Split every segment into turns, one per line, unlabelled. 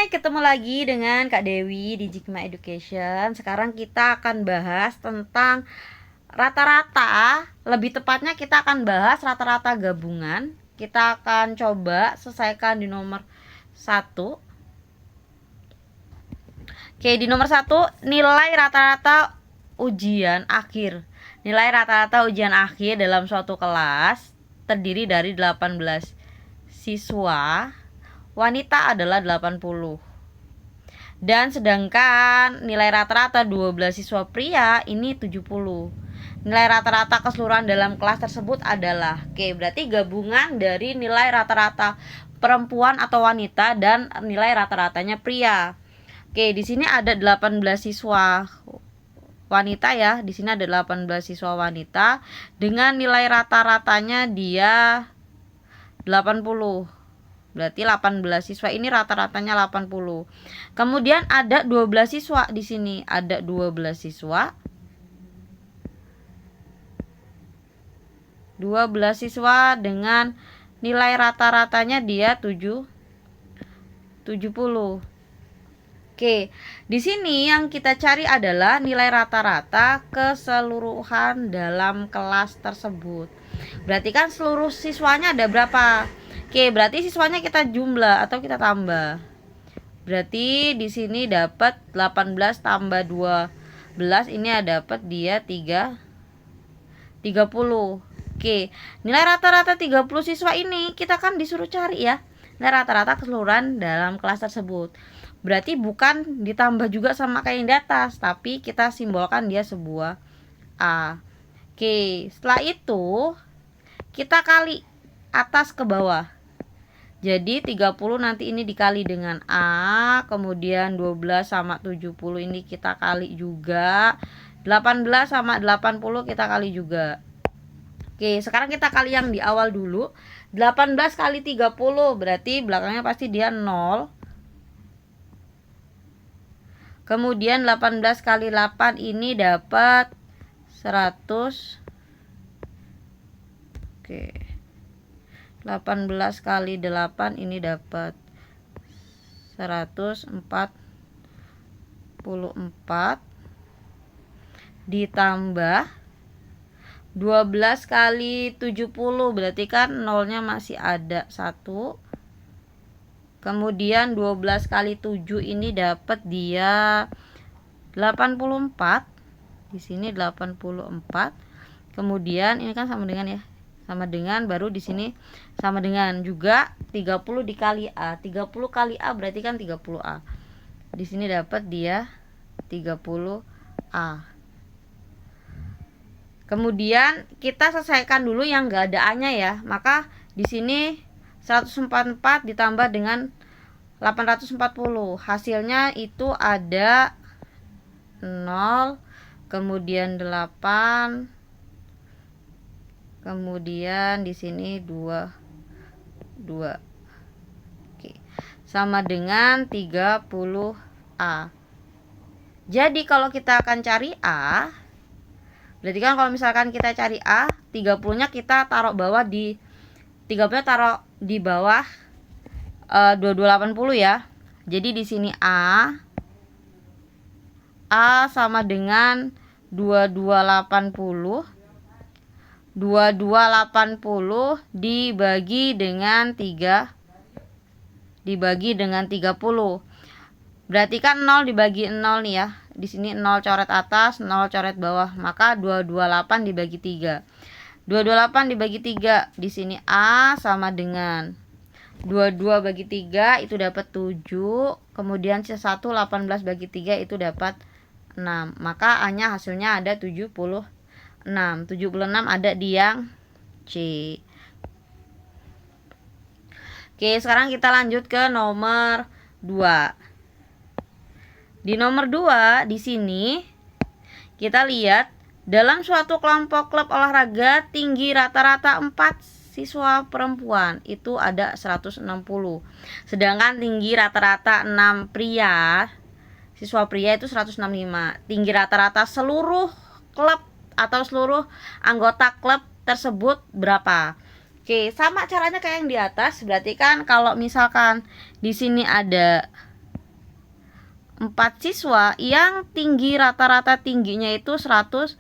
ketemu lagi dengan Kak Dewi di Jikma Education. Sekarang kita akan bahas tentang rata-rata, lebih tepatnya kita akan bahas rata-rata gabungan. Kita akan coba selesaikan di nomor 1. Oke, di nomor 1, nilai rata-rata ujian akhir. Nilai rata-rata ujian akhir dalam suatu kelas terdiri dari 18 siswa. Wanita adalah 80. Dan sedangkan nilai rata-rata 12 siswa pria ini 70. Nilai rata-rata keseluruhan dalam kelas tersebut adalah, berarti gabungan dari nilai rata-rata perempuan atau wanita dan nilai rata-ratanya pria. Di sini ada 18 siswa wanita ya. Di sini ada 18 siswa wanita dengan nilai rata-ratanya dia 80. Berarti 18 siswa ini rata-ratanya 80. Kemudian ada 12 siswa di sini. Ada 12 siswa. 12 siswa dengan nilai rata-ratanya dia 70. Di sini yang kita cari adalah nilai rata-rata keseluruhan dalam kelas tersebut. Berarti kan seluruh siswanya ada berapa? Berarti siswanya kita jumlah atau kita tambah. Berarti di sini dapat 18 tambah 12, ini dapat dia 30. Nilai rata-rata 30 siswa ini kita kan disuruh cari ya. Nilai rata-rata keseluruhan dalam kelas tersebut. Berarti bukan ditambah juga sama kayak yang di atas, tapi kita simbolkan dia sebuah A. Setelah itu kita kali atas ke bawah. Jadi 30 nanti ini dikali dengan A, kemudian 12 sama 70 ini kita kali juga. 18 sama 80 kita kali juga. Sekarang kita kali yang di awal dulu. 18 kali 30 berarti belakangnya pasti dia 0. Kemudian 18 kali 8 ini dapat 100. 18 kali 8 ini dapat 144 ditambah 12 kali 70 berarti kan nolnya masih ada 1. Kemudian 12 kali 7 ini dapat dia 84. Di sini 84. Kemudian ini kan sama dengan ya. Sama dengan, baru di sini sama dengan juga 30 dikali A. 30 kali A berarti kan 30A. Di sini dapat dia 30A. Kemudian kita selesaikan dulu yang enggak ada A-nya ya. Maka di sini 144 ditambah dengan 840. Hasilnya itu ada 0, kemudian 8, kemudian di sini 2. Sama dengan 30A. Jadi kalau kita akan cari A, berarti kan kalau misalkan kita cari A, 30-nya kita taruh bawah di 30-nya taruh di bawah 2280 ya. Jadi di sini A sama dengan 2280. 2280 dibagi dengan 3 dibagi dengan 30. Berarti kan 0 dibagi 0 nih ya. Di sini 0 coret atas, 0 coret bawah, maka 228 dibagi 3. 228 dibagi 3, di sini A sama dengan 22 bagi 3 itu dapat 7. Kemudian sisa 1, 18 bagi 3 itu dapat 6. Maka A-nya hasilnya ada 76. 76 ada di yang C. Sekarang kita lanjut ke nomor 2. Di nomor 2 di sini kita lihat dalam suatu kelompok klub olahraga tinggi rata-rata 4 siswa perempuan itu ada 160. Sedangkan tinggi rata-rata 6 pria, siswa pria itu 165. Tinggi rata-rata seluruh klub atau seluruh anggota klub tersebut berapa? Sama caranya kayak yang di atas. Berarti kan kalau misalkan di sini ada 4 siswa yang tinggi rata-rata tingginya itu 160.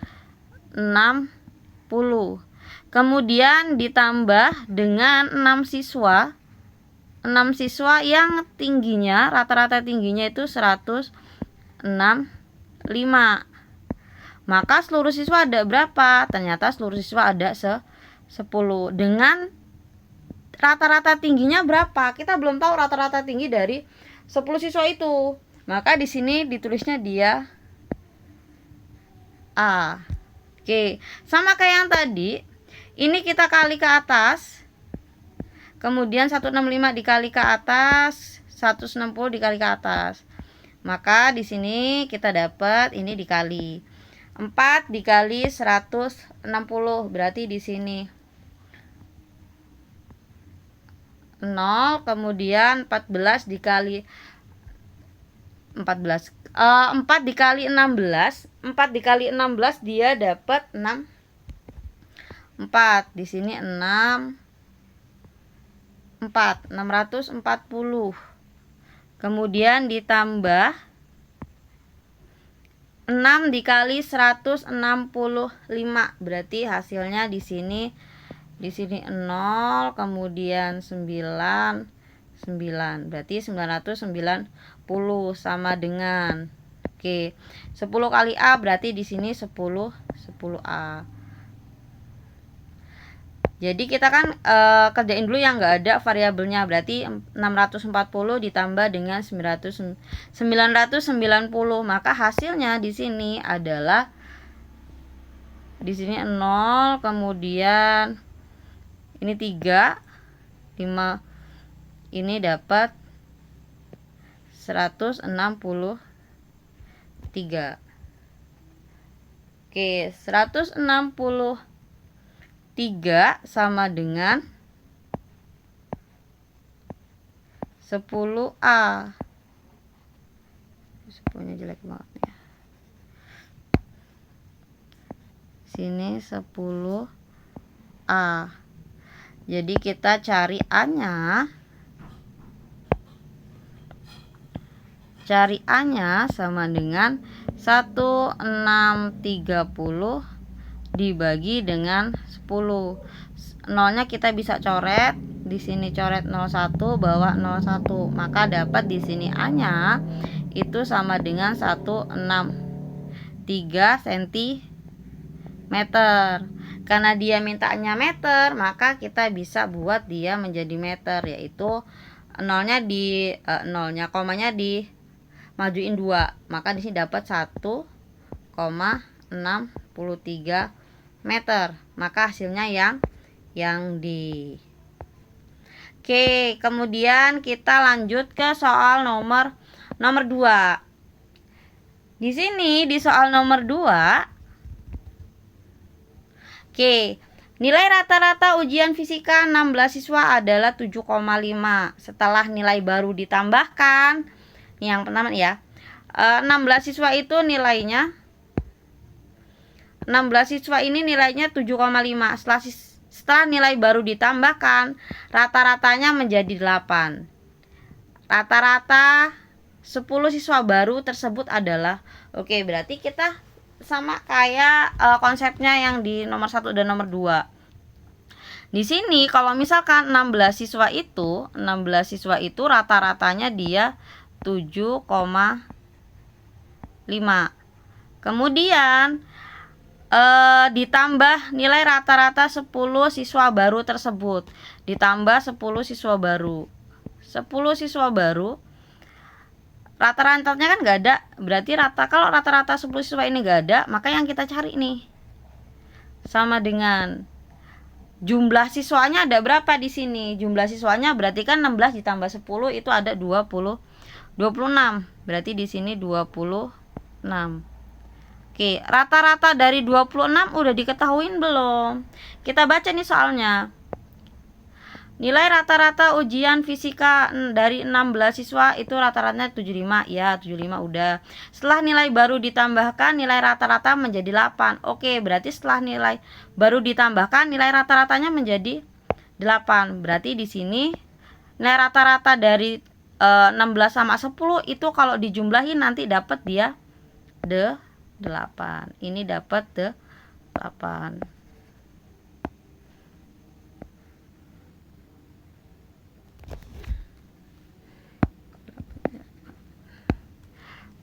Kemudian ditambah dengan 6 siswa yang tingginya rata-rata tingginya itu 165. Maka seluruh siswa ada berapa? Ternyata seluruh siswa ada 10. Dengan rata-rata tingginya berapa? Kita belum tahu rata-rata tinggi dari 10 siswa itu. Maka di sini ditulisnya dia A. Oke, sama kayak yang tadi. Ini kita kali ke atas. Kemudian 165 dikali ke atas, 160 dikali ke atas. Maka di sini kita dapat ini dikali 4 dikali 160, berarti di sini 0, kemudian 14 dikali 14 4 dikali 16, 4 dikali 16 dia dapat 6. 4 di sini 640. Kemudian ditambah 6 dikali 165, berarti hasilnya di sini 0, kemudian 9, berarti 990 sama dengan 10 kali A, berarti di sini 10A. Jadi kita kan kerjain dulu yang enggak ada variabelnya, berarti 640 ditambah dengan 990, maka hasilnya di sini adalah di sini 0, kemudian ini 3, 5, ini dapat 163. Oke, 163 sama dengan 10A. 10-nya jelek banget ya. Sini 10A. Jadi kita cari A-nya. Cari A-nya sama dengan 1630 dibagi dengan 10. Nolnya kita bisa coret. Di sini coret 01, bawah 01. Maka dapat di sini A-nya itu sama dengan 163 cm. Karena dia mintanya meter, maka kita bisa buat dia menjadi meter, yaitu nolnya komanya di majuin 2. Maka di sini dapat 1,63 meter. Maka hasilnya yang di. Oke, kemudian kita lanjut ke soal nomor 2. Di sini di soal nomor 2, oke, nilai rata-rata ujian fisika 16 siswa adalah 7,5. Setelah nilai baru ditambahkan, yang pertama ya, 16 siswa itu nilainya 16 siswa ini nilainya 7,5. Setelah nilai baru ditambahkan, rata-ratanya menjadi 8. Rata-rata 10 siswa baru tersebut adalah, oke, berarti kita sama kayak konsepnya yang di nomor 1 dan nomor 2. Di sini kalau misalkan 16 siswa itu rata-ratanya dia 7,5. Kemudian ditambah nilai rata-rata 10 siswa baru tersebut. Ditambah 10 siswa baru. 10 siswa baru rata-ratanya kan nggak ada. Berarti kalau rata-rata 10 siswa ini nggak ada, maka yang kita cari nih sama dengan jumlah siswanya ada berapa di sini. Jumlah siswanya berarti kan 16 ditambah 10 itu ada 26. Berarti di sini 26. Oke, rata-rata dari 26 udah diketahuin belum? Kita baca nih soalnya. Nilai rata-rata ujian fisika dari 16 siswa itu rata-ratanya 75. Ya, 75 udah. Setelah nilai baru ditambahkan, nilai rata-rata menjadi 8. Oke, berarti setelah nilai baru ditambahkan, nilai rata-ratanya menjadi 8. Berarti di sini nilai rata-rata dari 16 sama 10 itu kalau dijumlahin nanti dapat dia 8. Ini dapat 8.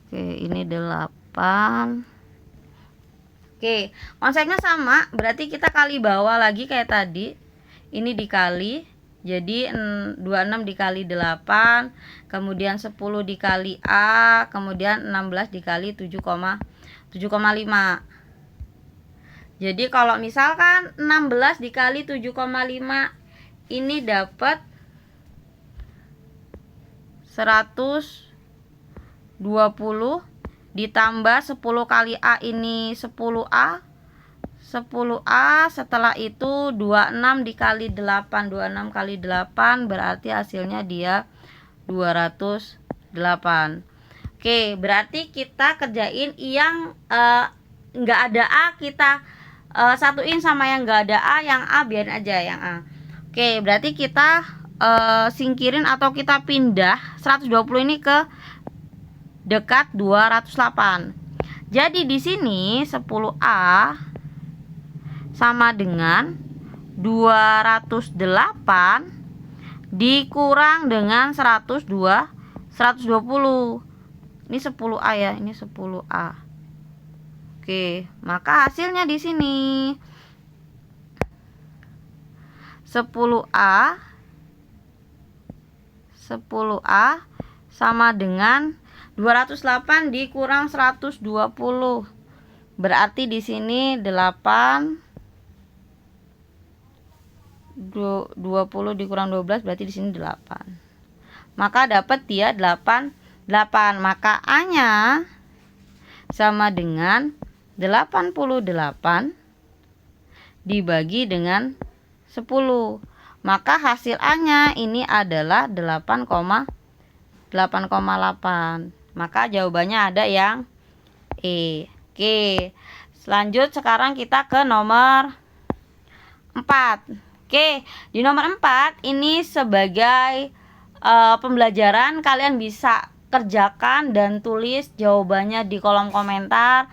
Oke, ini 8. Oke, konsepnya sama, berarti kita kali bawah lagi kayak tadi. Ini dikali, jadi 26 dikali 8, kemudian 10 dikali A, kemudian 16 dikali 7,5. Jadi kalau misalkan 16 dikali 7,5 ini dapat 120 ditambah 10 kali A ini 10A. 10A setelah itu 26 dikali 8. 26 kali 8 berarti hasilnya dia 208. Oke, berarti kita kerjain yang nggak ada A, kita satuin sama yang nggak ada A. Yang A biarin aja yang A. Oke, berarti kita singkirin atau kita pindah 120 ini ke dekat 208. Jadi di sini 10A sama dengan 208 dikurang dengan 120. Ini 10A ya, ini 10A. Oke, maka hasilnya di sini 10A sama dengan 208 dikurang 120. Berarti di sini 20 dikurang 12 berarti di sini 8. Maka dapat dia 8. Maka A-nya sama dengan 88 dibagi dengan 10. Maka hasil A-nya ini adalah 8,8. Maka jawabannya ada yang E. Oke, lanjut sekarang kita ke nomor 4. Oke, di nomor 4 ini sebagai pembelajaran, kalian bisa kerjakan dan tulis jawabannya di kolom komentar.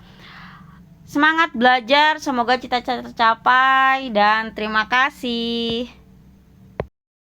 Semangat belajar, semoga cita-cita tercapai dan terima kasih.